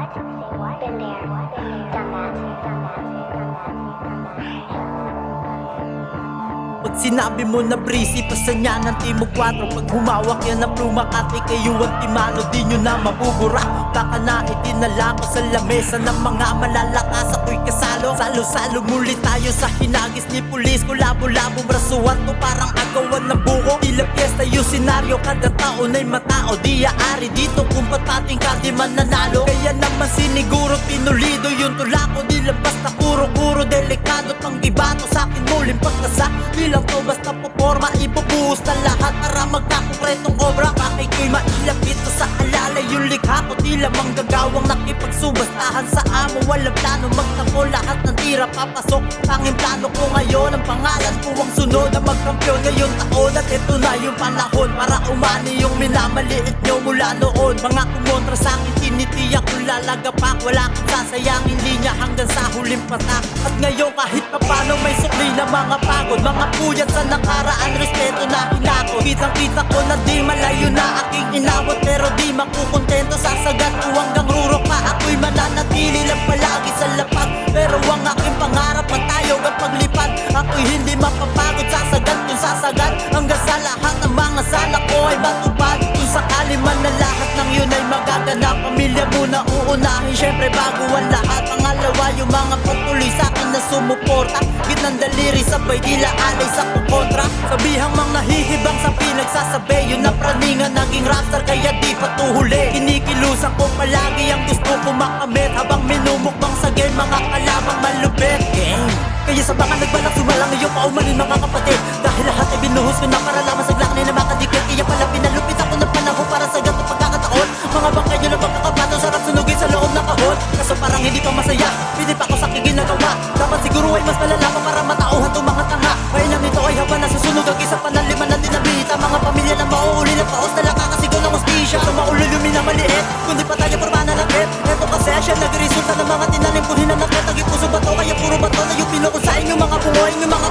Been there, done that, done that, done that, done that. Pag sinabi mo na breezy, pasan niya ng Timog 4. Pag humawak yan ng pluma, kati kayo ang timano, di nyo na mabubura. Baka na itinala ko sa lamesa ng mga malalakas, ako'y kasalo. Salo-salo muli tayo sa hinagis ni pulis ko. Labo-labong brasuan to parang agawan ng buko. Tila piyesta yung senaryo, kada taon ay matao. Di aari dito kung ba't pating ka di man nanalo. Kaya naman siniguro pinulido yung tula ko. Di lang basta kuro-kuro, delikado pang gibato sa akin muling pagkasa. Di lang to basta poporma, ibubuhos na lahat para magkakonkretong obra. Bakit ko'y mailap ito sa alalay yung likha ko. Di lamang gagawang nakipagsubastahan sa amo. Walang plano magtako lahat ng tira papasok. Tanging plano ko ngayon, ang pangalan ko ang sunod na magkampiyon ngayong taon. At ito na yung panahon para umani yung minamaliit nyo mula noon. Mga kumontra sa akin tinitiyak kung lalagapak. Wala kang sasayangin linya hanggang sa huling patak. At ngayon kahit papano may sukli na mga pagod, mga puyat sa nakaraan, respeto na hinakot. Kitang-kita ko na di malayo na aking inabot, pero di makukontento. Sasagat ko hanggang rurok pa, ako'y mananatili lang palagi sa lapag. Pero ang aking pangarap matayog at paglipad, ako'y hindi mapapagod. Sasagat kung sasagat hanggang sa lahat ng mga sala ko ay matupad. Kung sakali man na lahat ng yun ay magaganap, pamilya muna uunahin syempre bago ang lahat. Pangalawa yung mga patuloy sa akin na sumuporta, gitnang daliri sabay dila alay sa kukontra. Sabihang mang nahihibang sa pinagsasabi, yun na praningan naging rapstar kaya di patuhuli. Kinikilusan ko palagi ang gusto ko makamit, habang minumukbang sa game mga kalabang malupit. Kaya sa baka nagbalak sumalang ngayong paumanin mga kapatid, dahil lahat ay binuhos ko na para lamang sa glaknay na makadikit. Kaya pala pinalupit ako ng panahon para sa ganito pagkakataon. Mga bangkay nyo na pagkakabato, sarap sunugin sa loob ng kahon. Kaso parang hindi pa masaya, pili pa ako sa aking ginagawa. Dapat siguro ay mas malala pa para matauhan itong mga tanga. Kaya lang ito ay haba na susunog ang isa pa ng lima na dinabita. Mga pamilya na mauuli ng paos na nakakasigaw ng hostisya. Sa maulol yung minamaliit, kundi pa tayo forma na lakit. Ito kasi siya nagresulta ng mga tinanim ko hinanakit. Naging puso bato kaya puro bato na yung pinuko sa inyo mga bungoy, yung mga